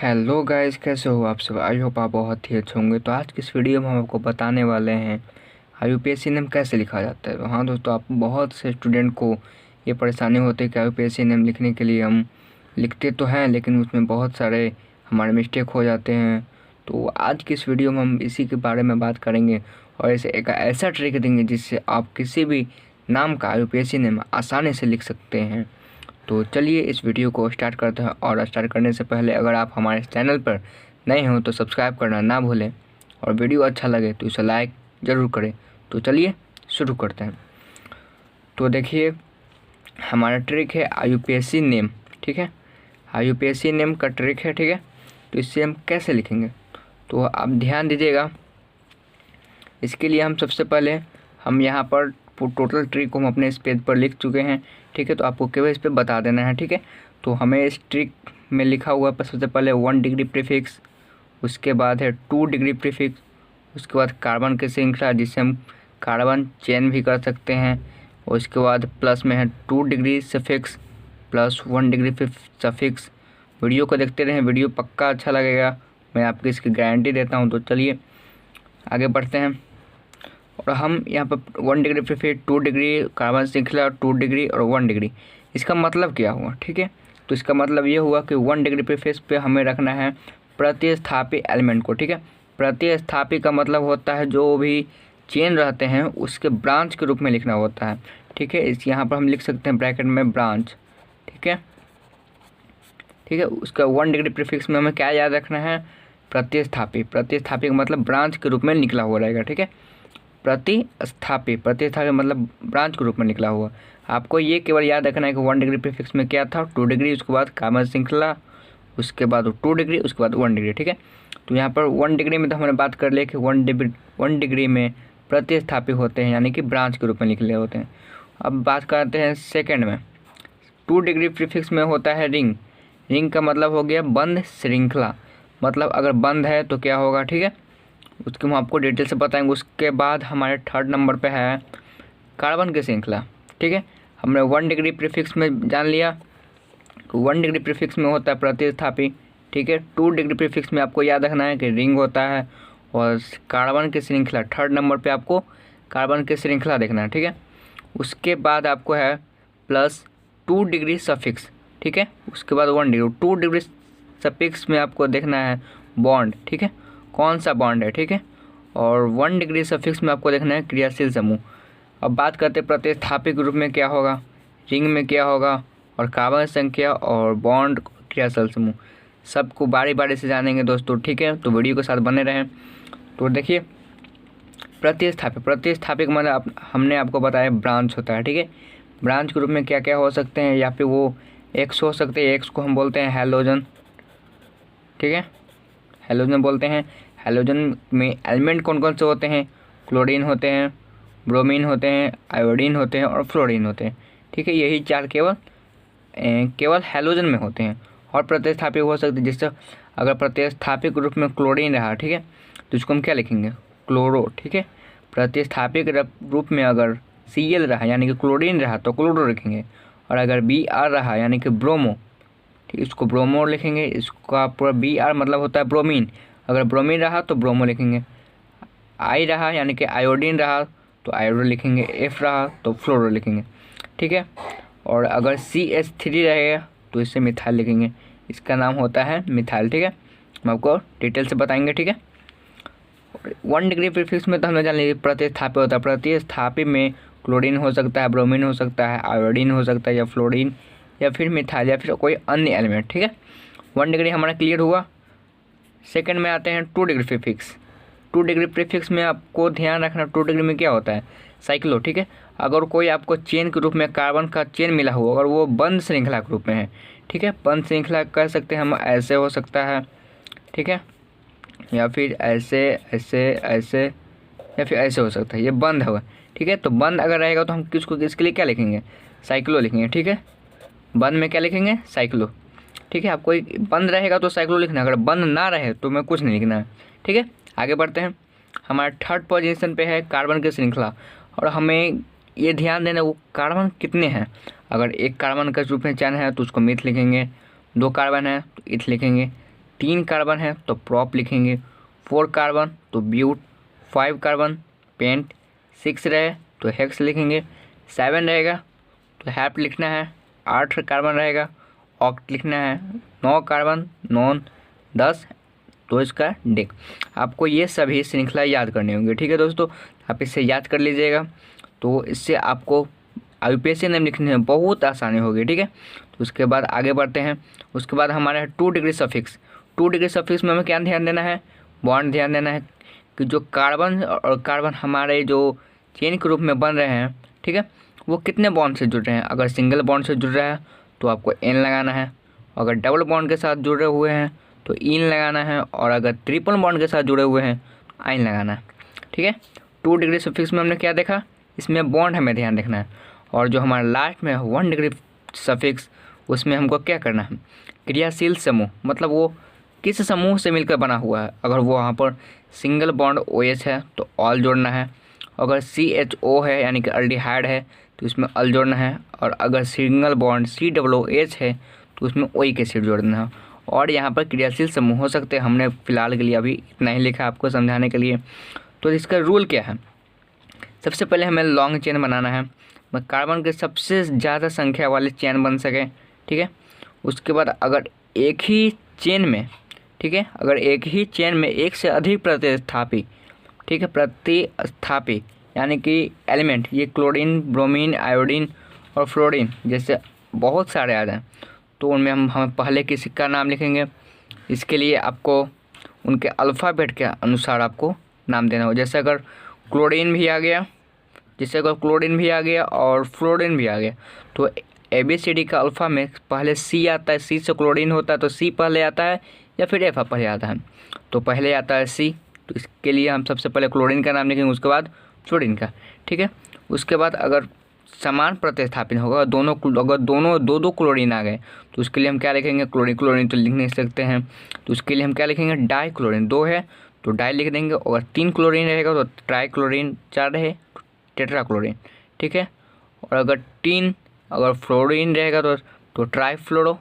Hello guys, कैसे हो आप सब। आई होप आप बहुत ही अच्छे होंगे। तो आज की इस वीडियो में हम आपको बताने वाले हैं यूपीएससी नेम कैसे लिखा जाता है। तो हाँ दोस्तों, आप बहुत से स्टूडेंट को ये परेशानी होती है कि यूपीएससी नेम लिखने के लिए हम लिखते तो हैं लेकिन उसमें बहुत सारे हमारे मिस्टेक हो जाते हैं। तो आज की इस वीडियो में हम इसी के बारे में बात करेंगे और इसे एक ऐसा ट्रिक देंगे जिससे आप किसी भी नाम का यूपीएससी नेम आसानी से लिख सकते हैं। तो चलिए इस वीडियो को स्टार्ट करते हैं। और स्टार्ट करने से पहले अगर आप हमारे चैनल पर नए हो तो सब्सक्राइब करना ना भूलें और वीडियो अच्छा लगे तो इसे लाइक ज़रूर करें। तो चलिए शुरू करते हैं। तो देखिए, हमारा ट्रिक है यूपीएससी नेम। ठीक है, यूपीएससी नेम का ट्रिक है। ठीक है, तो इससे हम कैसे लिखेंगे तो आप ध्यान दीजिएगा। इसके लिए हम सबसे पहले हम यहाँ पर टोटल ट्रिक को हम अपने इस पेज पर लिख चुके हैं। ठीक है, तो आपको केवल इस पर बता देना है। ठीक है, तो हमें इस ट्रिक में लिखा हुआ है सबसे पहले 1 डिग्री प्रीफिक्स, उसके बाद है 2 डिग्री प्रीफिक्स, उसके बाद कार्बन की श्रृंखला जिससे हम कार्बन चेन भी कर सकते हैं, और उसके बाद प्लस में है 2 degree suffix plus 1 degree suffix. Video को देखते रहें, वीडियो पक्का अच्छा लगेगा, मैं आपकी इसकी गारंटी देता हूँ। तो चलिए आगे बढ़ते हैं। और हम यहाँ पर 1 डिग्री प्रीफिक्स, 2 डिग्री कार्बन श्रृंखला, 2 डिग्री और 1 डिग्री, इसका मतलब क्या हुआ। ठीक है, तो इसका मतलब ये हुआ कि 1 डिग्री प्रीफिक्स पे हमें रखना है प्रतिस्थापी एलिमेंट को। ठीक है, प्रतिस्थापी का मतलब होता है जो भी चेन रहते हैं उसके ब्रांच के रूप में लिखना होता है। ठीक है, इस यहाँ पर हम लिख सकते हैं ब्रैकेट में ब्रांच। ठीक है, उसका 1 डिग्री प्रीफिक्स में हमें क्या याद रखना है, प्रतिस्थापी। प्रतिस्थापी का मतलब ब्रांच के रूप में निकला हुआ रहेगा। ठीक है, प्रतिस्थापी मतलब ब्रांच के रूप में निकला हुआ। आपको ये केवल याद रखना है कि 1 डिग्री प्रीफिक्स में क्या था, 2 डिग्री, उसके बाद कार्बन श्रृंखला, उसके बाद 2 डिग्री, उसके बाद 1 डिग्री। ठीक है, तो यहाँ पर 1 डिग्री में तो हमने बात कर लिया कि 1 डिग्री में प्रतिस्थापी होते हैं, यानी कि ब्रांच के रूप में निकले होते हैं। अब बात करते हैं सेकेंड में। 2 डिग्री प्रीफिक्स में होता है रिंग। रिंग का मतलब हो गया बंद श्रृंखला, मतलब अगर बंद है तो क्या होगा। ठीक है, उसके हम आपको डिटेल से बताएंगे। उसके बाद हमारे थर्ड नंबर पे है कार्बन की श्रृंखला। ठीक है, हमने 1 डिग्री प्रीफिक्स में जान लिया, 1 डिग्री प्रीफिक्स में होता है प्रतिस्थापी। ठीक है, 2 डिग्री प्रीफिक्स में आपको याद रखना है कि रिंग होता है, और कार्बन की श्रृंखला थर्ड नंबर पे आपको कार्बन की श्रृंखला देखना है। ठीक है, उसके बाद आपको है प्लस 2 डिग्री सफिक्स। ठीक है, उसके बाद 1 डिग्री, 2 डिग्री सफिक्स में आपको देखना है बॉन्ड। ठीक है, कौन सा बॉन्ड है। ठीक है, और 1 डिग्री सफिक्स में आपको देखना है क्रियाशील समूह। अब बात करते हैं प्रतिस्थापी के रूप में क्या होगा, रिंग में क्या होगा, और कार्बन संख्या और बॉन्ड क्रियाशील समूह, सबको बारी बारी से जानेंगे दोस्तों। ठीक है, तो वीडियो के साथ बने रहें। तो देखिए, प्रतिस्थापी का मतलब हमने आपको बताया ब्रांच होता है। ठीक है, ब्रांच के रूप में क्या क्या हो सकते हैं, या फिर वो एक्स हो सकते हैं। एक्स को हम बोलते हैं हैलोजन। ठीक है, हैलोजन बोलते हैं। हैलोजन में एलिमेंट कौन कौन से होते हैं, क्लोरीन होते हैं, ब्रोमीन होते हैं, आयोडीन होते हैं और फ्लोरीन होते हैं। ठीक है, यही चार केवल हैलोजन में होते हैं। और प्रतिस्थापी हो सकते हैं, जिससे अगर प्रतिस्थापी के रूप में क्लोरीन रहा, ठीक है, तो इसको हम क्या लिखेंगे, क्लोरो। ठीक है, प्रतिस्थापी के रूप में अगर Cl रहा यानी कि क्लोरीन रहा तो क्लोरो लिखेंगे, और अगर Br रहा यानी कि ब्रोमो, ठीक, इसको ब्रोमो लिखेंगे। इसका पूरा Br मतलब होता है ब्रोमीन, अगर ब्रोमीन रहा तो ब्रोमो लिखेंगे। I रहा यानी कि आयोडीन रहा तो आयोडो लिखेंगे, F रहा तो फ्लोरो लिखेंगे। ठीक है, और अगर CH3 रहेगा तो इससे मिथाइल लिखेंगे, इसका नाम होता है मिथाइल। ठीक है, हम आपको डिटेल से बताएंगे। ठीक है, 1 डिग्री प्रीफिक्स में तो हमने जान लिया प्रतिस्थापी होता है। प्रतिस्थापी में क्लोरीन हो सकता है, ब्रोमीन हो सकता है, आयोडीन हो सकता है, या फ्लोरीन, या फिर मिथाइल, या फिर कोई अन्य एलिमेंट। ठीक है, 1 डिग्री हमारा क्लियर हुआ। सेकंड में आते हैं 2 डिग्री प्रीफिक्स। 2 डिग्री प्रीफिक्स में आपको ध्यान रखना, 2 डिग्री में क्या होता है, साइक्लो। ठीक है, अगर कोई आपको चेन के रूप में कार्बन का चेन मिला हुआ, अगर वो बंद श्रृंखला के रूप में है, ठीक है, बंद श्रृंखला कह सकते हैं हम, ऐसे हो सकता है। ठीक है, या फिर ऐसे ऐसे ऐसे, या फिर ऐसे हो सकता है, ये बंद होगा। ठीक है, तो बंद अगर रहेगा तो हम इसके लिए क्या लिखेंगे, साइक्लो लिखेंगे। ठीक है, बंद में क्या लिखेंगे, साइक्लो। ठीक है, आपको बंद रहेगा तो साइक्लो लिखना, अगर बंद ना रहे तो मैं कुछ नहीं लिखना है। ठीक है, आगे बढ़ते हैं। हमारा थर्ड पोजीशन पे है कार्बन की श्रृंखला, और हमें ये ध्यान देना वो कार्बन कितने हैं। अगर एक कार्बन का रूप में चयन है तो उसको मिथ लिखेंगे, 2 कार्बन है तो इथ लिखेंगे, 3 कार्बन है तो प्रॉप लिखेंगे, 4 कार्बन तो ब्यूट, 5 कार्बन पेंट, 6 रहे तो हेक्स लिखेंगे, 7 रहेगा तो हैप्ट लिखना है, 8 कार्बन रहेगा ऑक्ट लिखना है, 9 कार्बन नॉन, 10 तो इसका डेक। आपको ये सभी श्रृंखला याद करनी होंगी, ठीक है दोस्तों। आप इसे याद कर लीजिएगा, तो इससे आपको यूपीएससी नेम लिखने में बहुत आसानी होगी, ठीक है। तो उसके बाद आगे बढ़ते हैं। उसके बाद हमारे 2 डिग्री सफिक्स। 2 डिग्री सफिक्स में हमें क्या ध्यान देना है, बॉन्ड ध्यान देना है कि जो कार्बन और कार्बन हमारे जो चेन के रूप में बन रहे हैं, ठीक है, वो कितने बॉन्ड से जुड़ रहे हैं। अगर सिंगल बॉन्ड से जुड़ रहा है तो आपको एन लगाना है, अगर डबल बॉन्ड के साथ जुड़े हुए हैं तो इन लगाना है, और अगर ट्रिपल बॉन्ड के साथ जुड़े हुए हैं तो आइन लगाना है, ठीक है। 2 डिग्री सफिक्स में हमने क्या देखा, इसमें बॉन्ड हमें ध्यान रखना है। और जो हमारा लास्ट में 1 डिग्री सफिक्स, उसमें हमको क्या करना है, क्रियाशील समूह, मतलब वो किस समूह से मिलकर बना हुआ है। अगर वो वहाँ पर सिंगल बॉन्ड OH है तो ऑल जोड़ना है, अगर CHO है यानी कि अल्डिहाइड है तो इसमें अल जोड़ना है, और अगर सिंगल बॉन्ड COOH है तो उसमें OH के एसिड जोड़ना है। और यहाँ पर क्रियाशील समूह हो सकते हैं। हमने फिलहाल के लिए अभी इतना ही लिखा आपको समझाने के लिए। तो इसका रूल क्या है, सबसे पहले हमें लॉन्ग चेन बनाना है, कार्बन के सबसे ज़्यादा संख्या वाले चेन बन सके, ठीक है। उसके बाद अगर एक ही चेन में, ठीक है, अगर एक ही चेन में एक से अधिक प्रतिस्थापी, ठीक है, प्रतिस्थापी यानी कि एलिमेंट, ये क्लोरीन, ब्रोमीन, आयोडीन और फ्लोरीन जैसे बहुत सारे आ जाएँ, तो उनमें हम पहले किसी का नाम लिखेंगे। इसके लिए आपको उनके अल्फ़ाबेट के अनुसार आपको नाम देना हो। जैसे अगर क्लोरीन भी आ गया, और फ्लोरीन भी आ गया, तो ABCD का अल्फ़ा में पहले C आता है, C से क्लोरीन होता है तो C पहले आता है या फिर F पहले आता है, तो पहले आता है C। तो इसके लिए हम सबसे पहले क्लोरीन का नाम लिखेंगे, उसके बाद फ्लोरीन का, ठीक है। उसके बाद अगर समान प्रतिस्थापन होगा, अगर दोनों दो क्लोरीन आ गए तो उसके लिए हम क्या लिखेंगे, क्लोरीन तो लिख नहीं सकते हैं, तो उसके लिए हम क्या लिखेंगे, डाई क्लोरीन। 2 है तो डाई लिख देंगे, और 3 क्लोरीन रहेगा तो ट्राई क्लोरीन, 4 रहे टेट्रा क्लोरीन, ठीक है। और अगर फ्लोरीन रहेगा तो ट्राई फ्लोरो,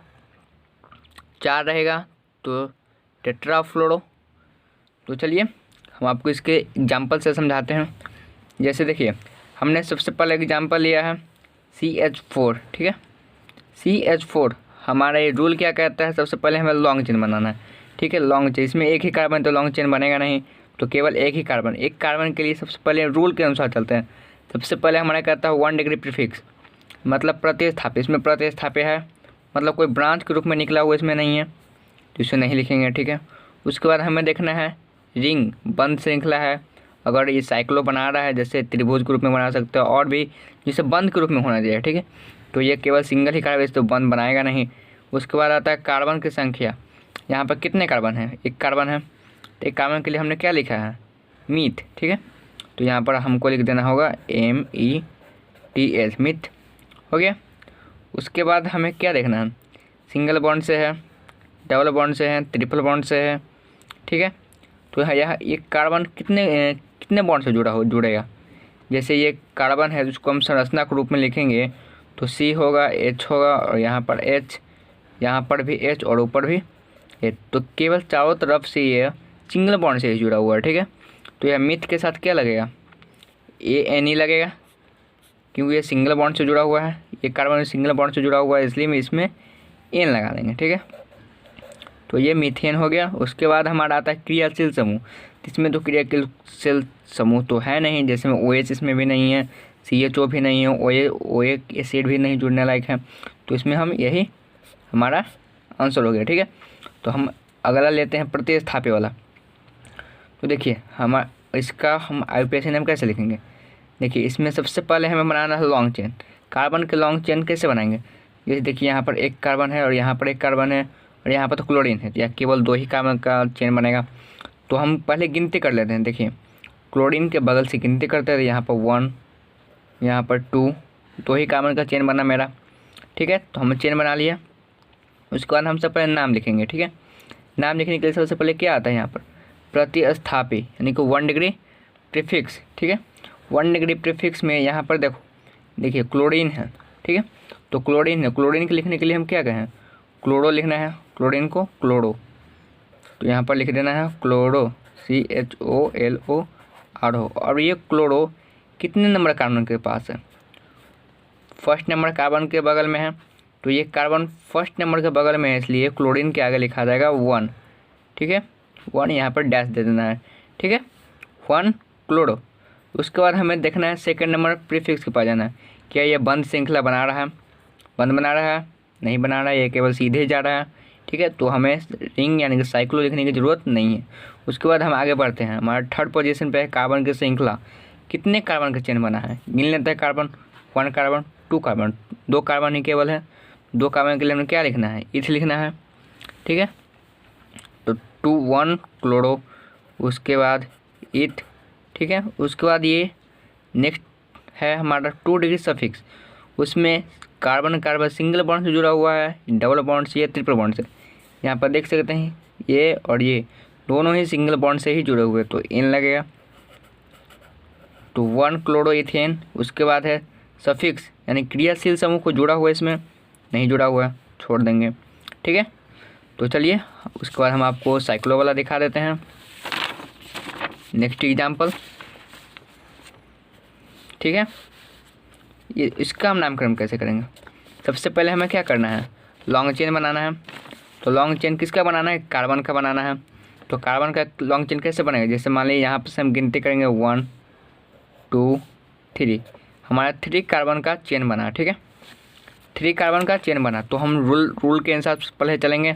4 रहेगा तो टेट्रा फ्लोरो। तो चलिए हम आपको इसके एग्जाम्पल से समझाते हैं। जैसे देखिए, हमने सबसे पहले एग्जाम्पल लिया है CH4, ठीक है। CH4 हमारा ये रूल क्या कहता है, सबसे पहले हमें लॉन्ग चेन बनाना है, ठीक है। लॉन्ग चेन, इसमें एक ही कार्बन तो लॉन्ग चेन बनेगा नहीं, तो केवल एक ही कार्बन। एक कार्बन के लिए सबसे पहले रूल के अनुसार चलते हैं। सबसे पहले हमारा कहता है 1 डिग्री प्रीफिक्स, मतलब प्रतिस्थापी। इसमें प्रतिस्थापी है, मतलब कोई ब्रांच के रूप में निकला हुआ इसमें नहीं है, तो इसे नहीं लिखेंगे, ठीक है। उसके बाद हमें देखना है रिंग, बंद श्रृंखला है। अगर ये साइक्लो बना रहा है, जैसे त्रिभुज के रूप में बना सकते हो, और भी जिसे बंद के रूप में होना चाहिए, ठीक है। तो ये केवल सिंगल ही कार्बन, तो बंद बनाएगा नहीं। उसके बाद आता है कार्बन की संख्या। यहाँ पर कितने कार्बन हैं, 1 कार्बन है, तो 1 कार्बन के लिए हमने क्या लिखा है, मीथ, ठीक है। तो यहाँ पर हमको लिख देना होगा METH, मिथ, हो गया। उसके बाद हमें क्या देखना है, सिंगल बॉन्ड से है, डबल बॉन्ड से है, ट्रिपल बॉन्ड से है, ठीक है। तो यहाँ ये कार्बन कितने बॉन्ड से जुड़ेगा। जैसे ये कार्बन है, उसको हम संरचना के रूप में लिखेंगे तो C होगा, H होगा, और यहाँ पर H, यहाँ पर भी H और ऊपर भी H। तो केवल चारों तरफ से ये सिंगल बॉन्ड से ही जुड़ा हुआ है, ठीक है। तो यह मिथ के साथ क्या लगेगा, ANE लगेगा, क्योंकि ये सिंगल बॉन्ड से जुड़ा हुआ है, ये कार्बन सिंगल बॉन्ड से जुड़ा हुआ है, इसलिए इसमें N लगा देंगे, ठीक है। तो ये मीथेन हो गया। उसके बाद हमारा आता है क्रियाशील समूह। इसमें तो क्रियाशील समूह तो है नहीं, जैसे में OH इसमें भी नहीं है, CHO भी नहीं है, OA एसिड भी नहीं जुड़ने लायक है, तो इसमें हम यही हमारा आंसर हो गया, ठीक है। तो हम अगला लेते हैं प्रतिस्थापी वाला। तो देखिए हम यूपीएससी नेम कैसे लिखेंगे। देखिए इसमें सबसे पहले हमें बनाना है लॉन्ग चेन। कार्बन के लॉन्ग चेन कैसे बनाएंगे, जैसे देखिए यहाँ पर 1 कार्बन है, और यहाँ पर 1 कार्बन है, और यहाँ पर तो क्लोरीन है, या केवल 2 ही कार्बन का चेन बनेगा। तो हम पहले गिनती कर लेते हैं। देखिए क्लोरीन के बगल से गिनती करते हैं, यहाँ पर 1, यहाँ पर 2, 2 ही कार्बन का चेन बना मेरा, ठीक है। तो हम चेन बना लिया। उसके बाद हम सबसे पहले नाम लिखेंगे, ठीक है। नाम लिखने के लिए सबसे पहले क्या आता है, यहाँ पर प्रतिस्थापी यानी कि 1 डिग्री प्रीफिक्स, ठीक है। 1 डिग्री प्रीफिक्स में यहाँ पर देखिए क्लोरीन है, ठीक है। तो क्लोरीन है, क्लोरीन के लिखने के लिए हम क्या कहें, क्लोरो लिखना है, क्लोरीन को क्लोरो, तो यहाँ पर लिख देना है क्लोरो, CHOLO RO। और ये क्लोरो कितने नंबर कार्बन के पास है? फर्स्ट नंबर कार्बन के बगल में है, तो ये कार्बन फर्स्ट नंबर के बगल में है, इसलिए क्लोरीन के आगे लिखा जाएगा 1। ठीक है, 1 यहाँ पर डैश दे देना है। ठीक है, 1 क्लोरो। उसके बाद हमें देखना है सेकंड नंबर प्रीफिक्स के पास जाना है। क्या ये बंद श्रृंखला बना रहा है? बंद बना रहा है? नहीं बना रहा है, ये केवल सीधे जा रहा है। ठीक है, तो हमें रिंग यानी कि साइक्लो लिखने की ज़रूरत नहीं है। उसके बाद हम आगे बढ़ते हैं। हमारा थर्ड पोजीशन पे है कार्बन की श्रृंखला। कितने कार्बन का चेन बना है? गिन लेते हैं कार्बन। 1 कार्बन, 2 कार्बन, 2 कार्बन ही केवल है। 2 कार्बन के लिए हमें क्या लिखना है? इथ लिखना है। ठीक है, तो 1 क्लोरो, उसके बाद इथ। ठीक है, उसके बाद ये नेक्स्ट है हमारा 2 डिग्री सफिक्स। उसमें कार्बन कार्बन सिंगल बॉन्ड से जुड़ा हुआ है, डबल बॉन्ड से या ट्रिपल बॉन्ड से। यहाँ पर देख सकते हैं ये और ये दोनों ही सिंगल बॉन्ड से ही जुड़े हुए, तो इन लगेगा। तो 1 क्लोरो इथेन। उसके बाद है सफिक्स यानी क्रियाशील समूह को जुड़ा हुआ है, इसमें नहीं जुड़ा हुआ है, छोड़ देंगे। ठीक है, तो चलिए उसके बाद हम आपको साइक्लो वाला दिखा देते हैं। Next example. ठीक है, ये इसका हम नामकरण कैसे करेंगे? सबसे पहले हमें क्या करना है? लॉन्ग चेन बनाना है। तो लॉन्ग चेन किसका बनाना है? कार्बन का बनाना है। तो कार्बन का लॉन्ग चेन कैसे बनेगा? जैसे मान लीजिए यहाँ पर से हम गिनती करेंगे 1 2 3, हमारा 3 कार्बन का चेन बना। ठीक है, 3 कार्बन का चेन बना। तो हम रूल के हिसाब से पहले चलेंगे।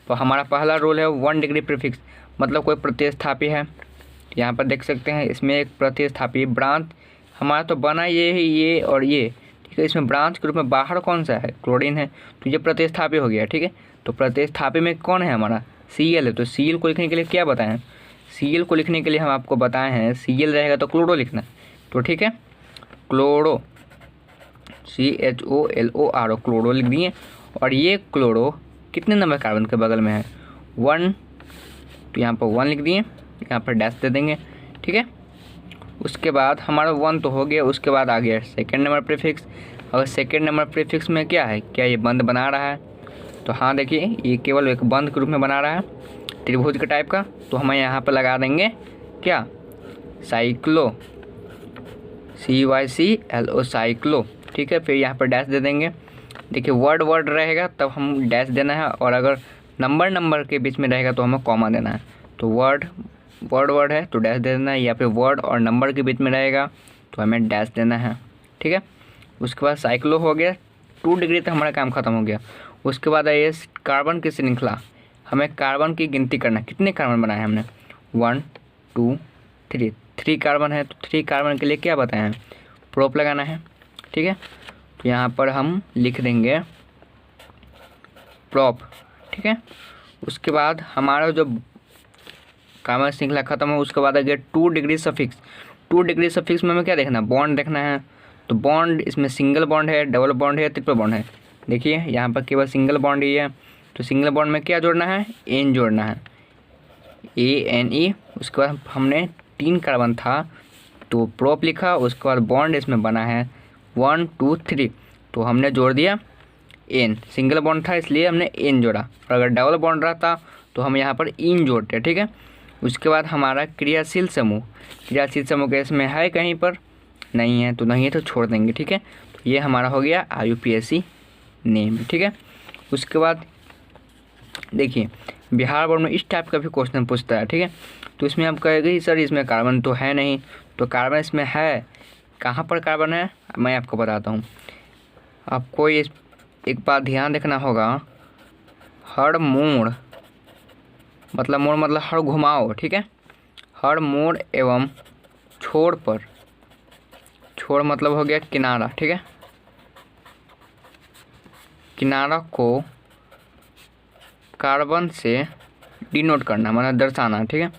तो हमारा पहला रूल है 1 डिग्री प्रीफिक्स, मतलब कोई प्रतिस्थापी है। यहाँ पर देख सकते हैं इसमें एक प्रतिस्थापी ब्रांच हमारा तो बना ये है, ये और ये। ठीक है, इसमें ब्रांच के रूप में बाहर कौन सा है? क्लोरीन है, तो ये प्रतिस्थापी हो गया। ठीक है, तो प्रतिस्थापी में कौन है? हमारा Cl है। तो Cl को लिखने के लिए क्या बताएं हैं? Cl को लिखने के लिए हम आपको बताए हैं Cl रहेगा तो क्लोरो लिखना है। तो ठीक है, क्लोरो, CHOLO क्लोरो लिख दिए। और ये क्लोरो कितने नंबर कार्बन के बगल में है? 1, तो यहाँ पर 1 लिख दिए, यहाँ पर डैश दे देंगे। ठीक है, उसके बाद हमारा 1 तो हो गया। उसके बाद आ गया सेकेंड नंबर प्रीफिक्स। अगर सेकेंड नंबर प्रीफिक्स में क्या है? क्या ये बंद बना रहा है? तो हाँ देखिए, ये केवल एक बंद के रूप में बना रहा है, त्रिभुज के टाइप का। तो हमें यहाँ पर लगा देंगे क्या? Cyclo, CYCLO cyclo. ठीक है, फिर यहाँ पर डैश दे देंगे। देखिए वर्ड रहेगा तब हम डैश देना है, और अगर नंबर के बीच में रहेगा तो हमें कॉमा देना है। तो वर्ड है तो डैश दे देना है, या फिर वर्ड और नंबर के बीच में रहेगा तो हमें डैश देना है। ठीक है, उसके बाद साइक्लो हो गया। 2 डिग्री तक हमारा काम खत्म हो गया। उसके बाद है कार्बन की श्रृंखला। हमें कार्बन की गिनती करना है, कितने कार्बन बनाए हमने? 1 2 3, 3 कार्बन है। तो 3 कार्बन के लिए क्या बताए हैं? प्रोप लगाना है। ठीक है, तो यहाँ पर हम लिख देंगे प्रोप। ठीक है, उसके बाद हमारा जो कार्बन श्रृंखला खत्म हो, उसके बाद आ गया 2 डिग्री सफिक्स। 2 डिग्री सफिक्स में हमें क्या देखना है? बॉन्ड देखना है। तो बॉन्ड इसमें सिंगल बॉन्ड है, डबल बॉन्ड है, ट्रिपल बॉन्ड है। देखिए यहाँ पर केवल सिंगल बॉन्ड ही है, तो सिंगल बॉन्ड में क्या जोड़ना है? एन जोड़ना है, ANE। उसके बाद हमने 3 कार्बन था तो प्रोप लिखा। उसके बाद बॉन्ड इसमें बना है 1 2 3, तो हमने जोड़ दिया एन। सिंगल बॉन्ड था इसलिए हमने एन जोड़ा, और अगर डबल बॉन्ड रहता तो हम यहाँ पर इन जोड़ते। ठीक है, उसके बाद हमारा क्रियाशील समूह के इसमें है कहीं पर? नहीं है, तो नहीं है तो छोड़ देंगे। ठीक है, तो ये हमारा हो गया IUPAC नेम। ठीक है, उसके बाद देखिए बिहार बोर्ड में इस टाइप का भी क्वेश्चन पूछता है। ठीक है, तो इसमें आप कहेंगे सर इसमें कार्बन तो है नहीं। तो कार्बन इसमें है, कहाँ पर कार्बन है मैं आपको बताता हूँ। आपको ये एक बात ध्यान रखना होगा, हर मोड़ मतलब हर घुमाव। ठीक है, हर मोड़ एवं छोर पर, छोर मतलब हो गया किनारा। ठीक है, किनारा को कार्बन से डिनोट करना, मतलब दर्शाना। ठीक है,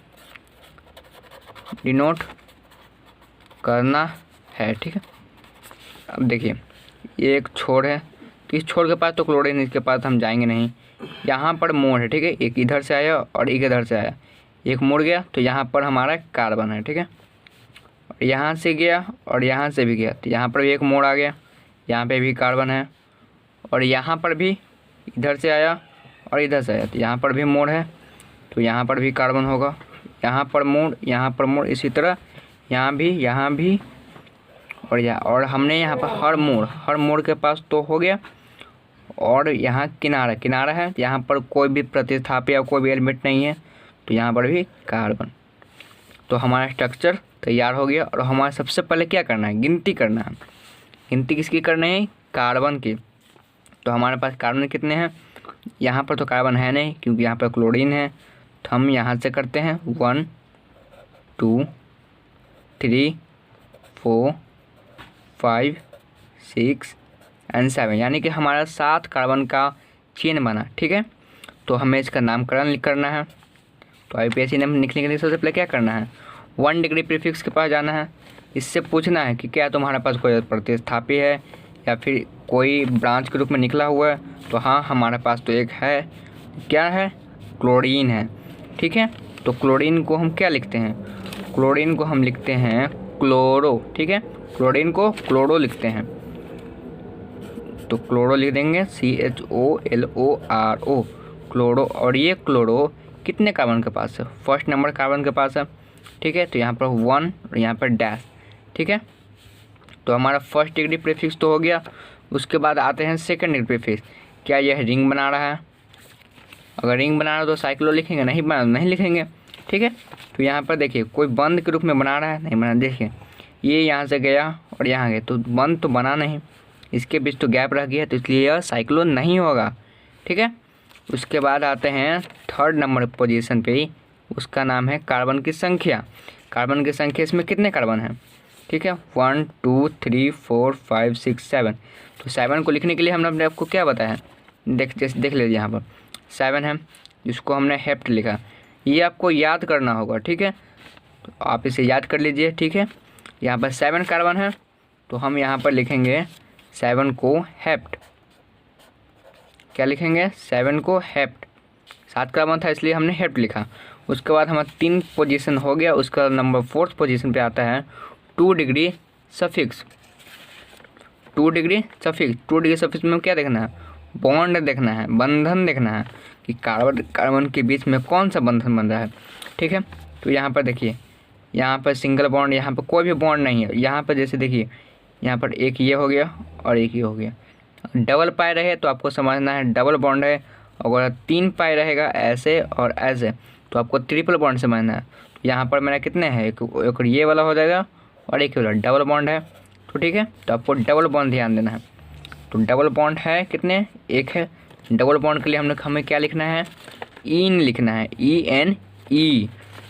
डिनोट करना है। ठीक है, अब देखिए ये एक छोर है, तो इस छोर के पास तो क्लोरीन, इसके पास हम जाएंगे नहीं। यहाँ पर मोड़ है। ठीक है, एक इधर से आया और एक इधर से आया, एक मुड़ गया तो यहाँ पर हमारा कार्बन है। ठीक है, और यहाँ से गया और यहाँ से भी गया, तो यहाँ पर भी एक मोड़ आ गया, यहाँ पे भी कार्बन है। और यहाँ पर भी इधर से आया और इधर से आया, तो यहाँ पर भी मोड़ है। तो यहाँ पर भी कार्बन होगा, यहाँ पर मोड़, इसी तरह यहाँ भी और हमने यहाँ पर हर मोड़ के पास तो हो गया। और यहाँ किनारा है, यहाँ पर कोई भी प्रतिस्थापी या कोई भी एलिमेंट नहीं है, तो यहाँ पर भी कार्बन। तो हमारा स्ट्रक्चर तैयार हो गया। और हमारा सबसे पहले क्या करना है, गिनती करना है। गिनती किसकी करनी है, कार्बन की। तो हमारे पास कार्बन कितने हैं, यहाँ पर तो कार्बन है नहीं क्योंकि यहाँ पर क्लोरीन है, तो हम यहाँ से करते हैं 1 2 3 4 5 6 और 7, यानी कि हमारा 7 कार्बन का चेन बना। ठीक है, तो हमें इसका नामकरण करना है। तो IUPAC नाम लिखने के लिए सबसे पहले क्या करना है, 1 डिग्री प्रीफिक्स के पास जाना है। इससे पूछना है कि क्या तुम्हारे पास कोई प्रतिस्थापी है या फिर कोई ब्रांच के रूप में निकला हुआ है। तो हाँ, हमारे पास तो एक है, क्या है, क्लोरीन है। ठीक है, तो क्लोरीन को हम क्या लिखते हैं, क्लोरीन को हम लिखते हैं क्लोरो। ठीक है, क्लोरीन को क्लोरो लिखते हैं, तो क्लोरो लिख देंगे CHOLORO, क्लोरो। और ये क्लोरो कितने कार्बन के पास है, फर्स्ट नंबर कार्बन के पास है। ठीक है, तो यहाँ पर 1 और यहाँ पर डैश। ठीक है, तो हमारा फर्स्ट डिग्री प्रीफिक्स तो हो गया। उसके बाद आते हैं सेकंड डिग्री प्रीफिक्स। क्या यह रिंग बना रहा है, अगर रिंग बना रहा है तो साइक्लो लिखेंगे, नहीं लिखेंगे। ठीक है, तो यहाँ पर देखिए कोई बंद के रूप में बना रहा है, नहीं बना। देखिए ये यहाँ से गया और यहाँ गया, तो बंद तो बना नहीं, इसके बीच तो गैप रह गया, तो इसलिए यह साइक्लो नहीं होगा। ठीक है, उसके बाद आते हैं थर्ड नंबर पोजीशन पे ही, उसका नाम है कार्बन की संख्या। कार्बन की संख्या, इसमें कितने कार्बन हैं। ठीक है, 1 2 3 4 5 6 7। तो 7 को लिखने के लिए हमने आपको क्या बताया, देख लीजिए यहाँ पर 7 है, जिसको हमने हेप्ट लिखा। ये आपको याद करना होगा। ठीक है, तो आप इसे याद कर लीजिए। ठीक है, यहाँ पर 7 कार्बन है, तो हम यहाँ पर लिखेंगे 7 को हेप्ट। क्या लिखेंगे, 7 को हेप्ट। 7 कार्बन था इसलिए हमने हेप्ट लिखा। उसके बाद हमारा 3 पोजीशन हो गया। उसका नंबर 4th पोजीशन पे आता है 2 डिग्री सफिक्स। 2 डिग्री सफिक्स में क्या देखना है, बॉन्ड देखना है, बंधन देखना है कि कार्बन के बीच में कौन सा बंधन बन रहा है। ठीक है, तो यहाँ पर देखिए, यहाँ पर सिंगल बॉन्ड, यहाँ पर कोई भी बॉन्ड नहीं है। यहाँ पर जैसे देखिए, यहाँ पर एक ये हो गया और एक ये हो गया। डबल पाई रहे तो आपको समझना है डबल बॉन्ड है, अगर 3 पाई रहेगा ऐसे और ऐसे तो आपको ट्रिपल बॉन्ड समझना है। तो यहाँ पर मेरा कितने हैं, एक ये वाला हो जाएगा और एक वाला डबल बॉन्ड है। तो ठीक है, तो आपको डबल बॉन्ड ध्यान देना है। तो डबल बॉन्ड है कितने, एक है। डबल बॉन्ड के लिए हमें क्या लिखना है, इन लिखना है, ENE।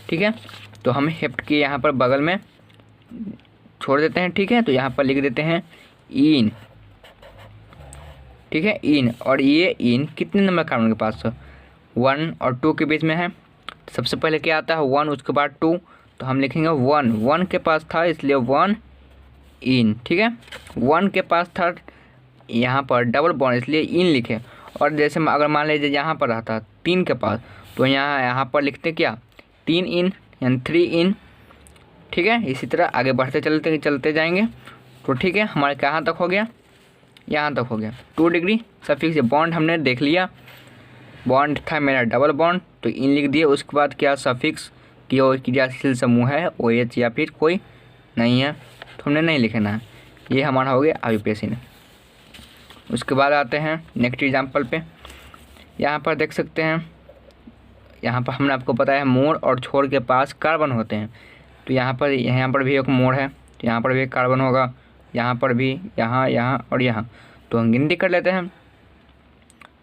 ठीक है, तो हम हेप्ट के यहाँ पर बगल में छोड़ देते हैं। ठीक है, तो यहाँ पर लिख देते हैं इन। ठीक है, इन। और ये इन कितने नंबर कार्बन के पास है, 1 और 2 के बीच में है। सबसे पहले क्या आता है 1, उसके बाद 2, तो हम लिखेंगे 1 के पास था इसलिए 1 इन। ठीक है, 1 के पास था, यहाँ पर डबल बॉन्ड इसलिए इन लिखे। और जैसे अगर मान लीजिए यहाँ पर रहता 3 के पास, तो यहाँ पर लिखते क्या, 3 इन यानी 3 इन। ठीक है, इसी तरह आगे बढ़ते चलते जाएंगे। तो ठीक है, हमारे कहाँ तक हो गया, यहाँ तक हो गया। 2 डिग्री सफिक्स बॉन्ड हमने देख लिया, बॉन्ड था मेरा डबल बॉन्ड, तो इन लिख दिए। उसके बाद क्या, सफिक्स की और क्रियाशील समूह है OH या फिर कोई नहीं है, तो हमने नहीं लिखना है। ये हमारा हो गया IUPAC ने। उसके बाद आते हैं नेक्स्ट एग्जाम्पल पे। यहाँ पर देख सकते हैं, यहाँ पर हमने आपको बताया मोड़ और छोर के पास कार्बन होते हैं। तो यहाँ पर भी एक मोड़ है, तो यहाँ पर भी एक कार्बन होगा, यहाँ पर भी, यहाँ और यहाँ। तो हम गिनती कर लेते हैं।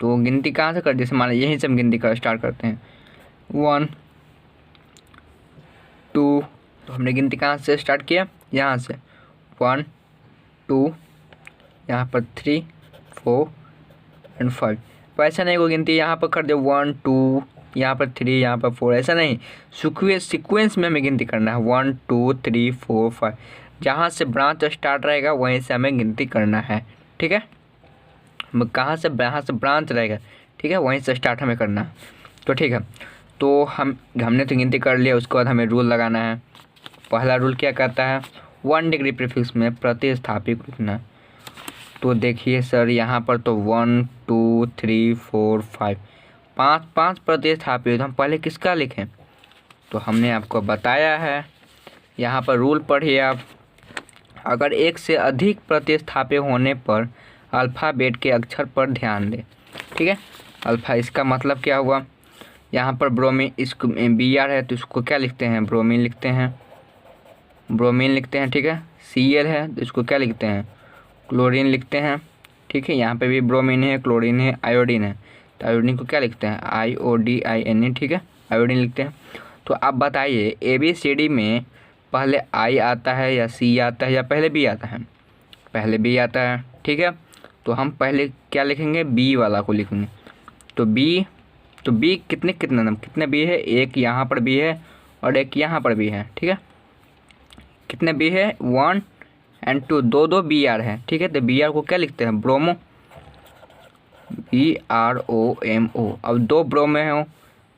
तो गिनती कहाँ से कर, जैसे मान लीजिए यहीं से हम गिनती कर स्टार्ट करते हैं 1 2। तो हमने गिनती कहाँ से स्टार्ट किया, यहाँ से 1 2, यहाँ पर 3 4 और 5। तो ऐसा नहीं, कोई गिनती यहाँ पर कर दे 1 2, यहाँ पर 3, यहाँ पर 4, ऐसा नहीं। सीक्वेंस में हमें गिनती करना है 1 2 3 4 5। जहाँ से ब्रांच स्टार्ट रहेगा वहीं से हमें गिनती करना है। ठीक है, जहाँ से ब्रांच रहेगा, ठीक है, वहीं से स्टार्ट हमें करना है। तो ठीक है, तो हमने तो गिनती कर लिया। उसके बाद हमें रूल लगाना है। पहला रूल क्या कहता है, 1 डिग्री प्रीफिक्स में प्रतिस्थापित लिखना। तो देखिए सर, यहाँ पर तो 1 2 3 4 5 5 प्रतिस्थापी, तो हम पहले किसका लिखें? तो हमने आपको बताया है, यहाँ पर रूल पढ़िए आप। अगर एक से अधिक प्रतिस्थापी होने पर अल्फ़ाबेट के अक्षर पर ध्यान दें। ठीक है, अल्फ़ा इसका मतलब क्या हुआ? यहाँ पर ब्रोमीन, इसको Br है तो इसको क्या लिखते हैं? ब्रोमीन लिखते हैं, ब्रोमीन लिखते हैं। ठीक है, Cl है तो इसको क्या लिखते हैं? क्लोरीन लिखते हैं। ठीक है, यहाँ पे भी ब्रोमीन है, क्लोरीन है, आयोडीन है, तो आयोडीन को क्या लिखते हैं? IODINE। ठीक है, आयोडीन लिखते हैं। तो आप बताइए ABCD में पहले I आता है या C आता है या पहले B आता है? पहले B आता है। ठीक है, तो हम पहले क्या लिखेंगे? B वाला को लिखेंगे। तो B कितने B है? एक यहाँ पर B है और एक यहाँ पर भी है। ठीक है, कितने B है? 1 और 2, दो Br है। ठीक है, तो Br को क्या लिखते हैं? Bromo, BROMO। अब 2 ब्रोमो हो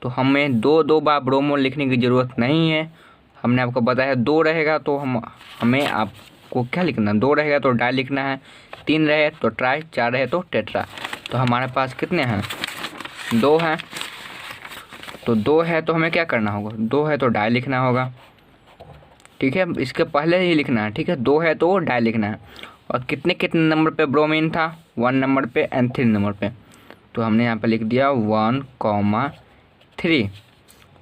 तो हमें दो बार ब्रोमो लिखने की ज़रूरत नहीं है। हमने आपको बताया 2 रहेगा तो हमें आपको क्या लिखना? 2 रहेगा तो डाई लिखना है, 3 रहे तो ट्राई, 4 रहे तो टेट्रा। तो हमारे पास कितने हैं? 2 हैं। तो 2 है तो हमें क्या करना होगा? 2 है तो डाई लिखना होगा। ठीक है, इसके पहले ही लिखना है। ठीक है, 2 है तो डाई लिखना है। और कितने नंबर पे ब्रोमीन था? 1 नंबर पे एंड 3 नंबर पे। तो हमने यहाँ पे लिख दिया 1,3,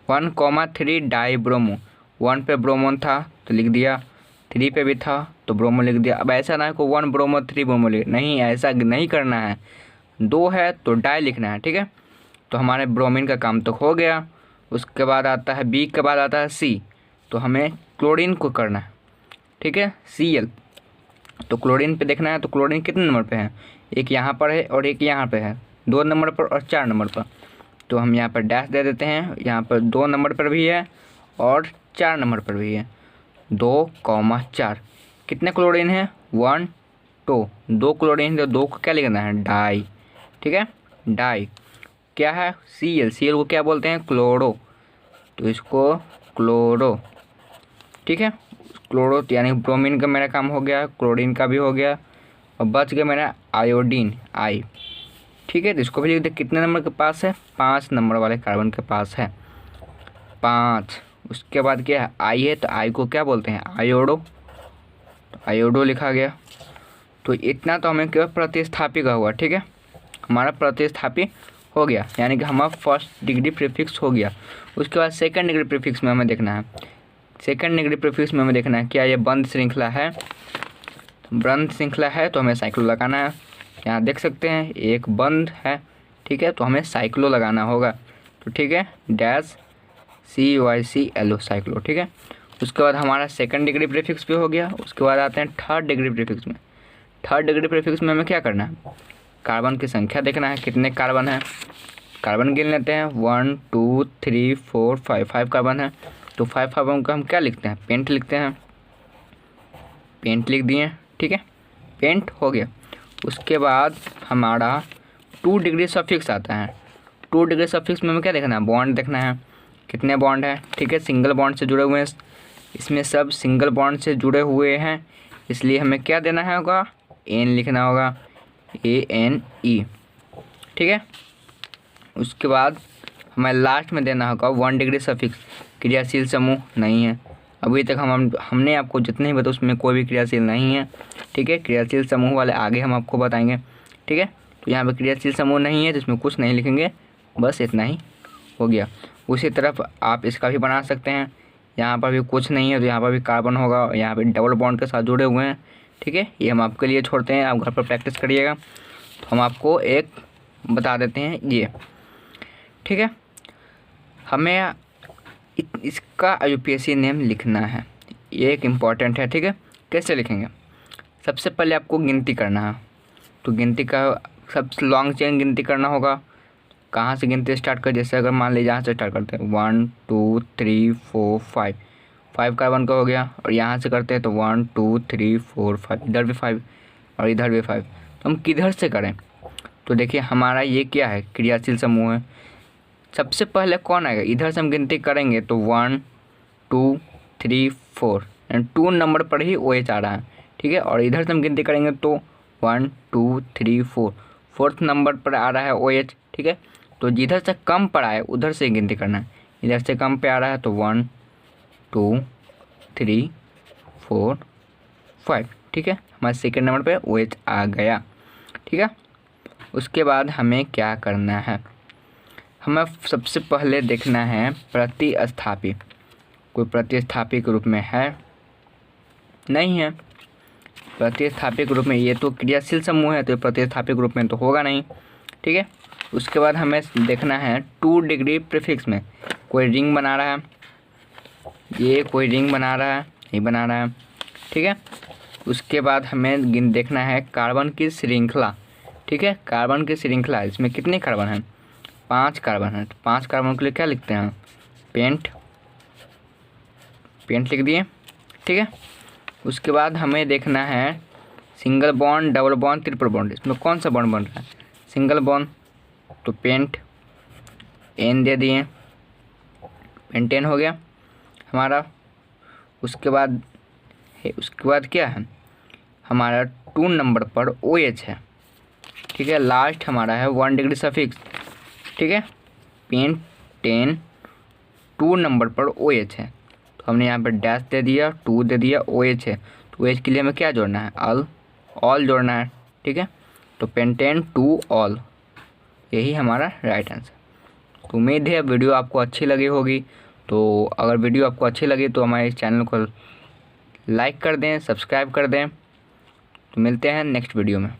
1,3 डाई ब्रोमो। 1 पे ब्रोमोन था तो लिख दिया, 3 पे भी था तो ब्रोमो लिख दिया। अब ऐसा ना है को 1 ब्रोमो 3 ब्रोमो लिख, नहीं, ऐसा नहीं करना है। 2 है तो डाई लिखना है। ठीक है, तो हमारे ब्रोमीन का काम तो हो गया। उसके बाद आता है B, के बाद आता है C, तो हमें क्लोरीन को करना है। ठीक है, Cl। तो क्लोरीन पे देखना है, तो क्लोरीन कितने नंबर पे है? एक यहाँ पर है और एक यहाँ पे है, 2 नंबर पर और 4 नंबर पर। तो हम यहाँ पर डैश दे देते हैं। यहाँ पर 2 नंबर पर भी है और 4 नंबर पर भी है, 2,4। कितने क्लोरीन है? 1 2 क्लोरीन, तो 2 को क्या लिखना है? डाई। ठीक है, डाई क्या है? Cl को क्या बोलते हैं? क्लोरो, तो इसको क्लोरो। ठीक है, क्लोरो यानी ब्रोमीन का मेरा काम हो गया, क्लोरीन का भी हो गया, और बच गया मेरा आयोडीन, I। ठीक है, तो इसको भी लिख दे। कितने नंबर के पास है? 5 नंबर वाले कार्बन के पास है, 5। उसके बाद क्या है? I है, तो I को क्या बोलते हैं? आयोडो, तो आयोडो लिखा गया। तो इतना तो हमें केवल प्रतिस्थापी का हुआ। ठीक है, हमारा प्रतिस्थापी हो गया, यानी कि हमारा फर्स्ट डिग्री प्रीफिक्स हो गया। उसके बाद सेकंड डिग्री प्रीफिक्स में हमें देखना है। सेकंड डिग्री प्रीफिक्स में हमें देखना है क्या ये बंद श्रृंखला है? बंद श्रृंखला है तो हमें साइक्लो लगाना है। यहाँ देख सकते हैं एक बंद है। ठीक है, तो हमें साइक्लो लगाना होगा। तो ठीक है, डैश CYCLO, साइक्लो। ठीक है, उसके बाद हमारा सेकंड डिग्री प्रीफिक्स भी हो गया। उसके बाद आते हैं थर्ड डिग्री प्रीफिक्स में। थर्ड डिग्री प्रीफिक्स में हमें क्या करना है? कार्बन की संख्या देखना है, कितने कार्बन है। कार्बन गिन लेते हैं, 1 2 3 4 5 कार्बन है। तो 5 कार्बन को हम क्या लिखते हैं? पेंट लिखते हैं, पेंट लिख दिए। ठीक है, पेंट हो गया। उसके बाद हमारा 2 डिग्री सफिक्स आता है। 2 डिग्री सफिक्स में हमें क्या देखना है? बॉन्ड देखना है, कितने बॉन्ड है। ठीक है, सिंगल बॉन्ड से जुड़े हुए हैं, इसमें सब सिंगल बॉन्ड से जुड़े हुए हैं, इसलिए हमें क्या देना है होगा? N लिखना होगा, ANE। ठीक है, उसके बाद हमें लास्ट में देना होगा 1 डिग्री सफिक्स, क्रियाशील समूह नहीं है। अभी तक हमने आपको जितने ही बताया उसमें कोई भी क्रियाशील नहीं है। ठीक है, क्रियाशील समूह वाले आगे हम आपको बताएंगे। ठीक है, तो यहाँ पे क्रियाशील समूह नहीं है तो इसमें कुछ नहीं लिखेंगे, बस इतना ही हो गया। उसी तरफ आप इसका भी बना सकते हैं। यहाँ पर भी कुछ नहीं है तो यहाँ पर भी कार्बन होगा, यहाँ पे डबल बॉन्ड के साथ जुड़े हुए हैं। ठीक है, ये हम आपके लिए छोड़ते हैं, आप घर पर प्रैक्टिस करिएगा। तो हम आपको एक बता देते हैं ये। ठीक है, हमें इसका UPSC नेम लिखना है, ये एक इम्पॉर्टेंट है। ठीक है, कैसे लिखेंगे? सबसे पहले आपको गिनती करना है। तो गिनती का सबसे लॉन्ग चेन गिनती करना होगा। कहाँ से गिनती स्टार्ट कर? जैसे अगर मान लीजिए यहाँ से स्टार्ट करते हैं 1 2 3 4 5 कार्बन का हो गया, और यहाँ से करते हैं तो 1 2 3 4 5, इधर भी 5 और इधर भी 5। तो हम किधर से करें? तो देखिए हमारा ये क्या है? क्रियाशील समूह है। सबसे पहले कौन आएगा? इधर से हम गिनती करेंगे तो 1 2 3 4 एंड 2 नंबर पर ही OH आ रहा है। ठीक है, और इधर से हम गिनती करेंगे तो 1 2 3 4, 4th नंबर पर आ रहा है OH। ठीक है, तो जिधर से कम पड़ा है उधर से गिनती करना है। इधर से कम पे आ रहा है तो 1 2 3 4 5, ठीक है। हमारे सेकंड नंबर पे OH आ गया, ठीक है। उसके बाद हमें क्या करना है, हमें सबसे पहले देखना है प्रतिस्थापी। कोई प्रतिस्थापी के रूप में है, नहीं है। प्रतिस्थापी के रूप में ये तो क्रियाशील समूह है, तो प्रतिस्थापी के रूप में तो होगा नहीं, ठीक है। उसके बाद हमें देखना है 2 डिग्री प्रीफिक्स में कोई रिंग बना रहा है, ये कोई रिंग बना रहा है, नहीं बना रहा है, ठीक है। उसके बाद हमें देखना है कार्बन की श्रृंखला, ठीक है। कार्बन की श्रृंखला, इसमें कितने कार्बन हैं, 5 कार्बन है। तो 5 कार्बन के लिए क्या लिखते हैं, पेंट लिख दिए, ठीक है। उसके बाद हमें देखना है single bond, double bond, triple bond, इसमें कौन सा बॉन्ड बन रहा है, सिंगल बॉन्ड, तो पेंट N दे दिए, पेंटेन हो गया हमारा। उसके बाद क्या है, हमारा 2 नंबर पर OH है, ठीक है। लास्ट हमारा है 1 डिग्री सफिक्स, ठीक है। पेंटेन 2 नंबर पर OH है, तो हमने यहाँ पर डैश दे दिया, 2 दे दिया, OH है, तो OH के लिए हमें क्या जोड़ना है, ऑल जोड़ना है, ठीक है। तो पेंटेन 2 ऑल, यही हमारा राइट आंसर। तो उम्मीद है वीडियो आपको अच्छी लगी होगी। तो अगर वीडियो आपको अच्छी लगी तो हमारे चैनल को लाइक कर दें, सब्सक्राइब कर दें। तो मिलते हैं नेक्स्ट वीडियो में।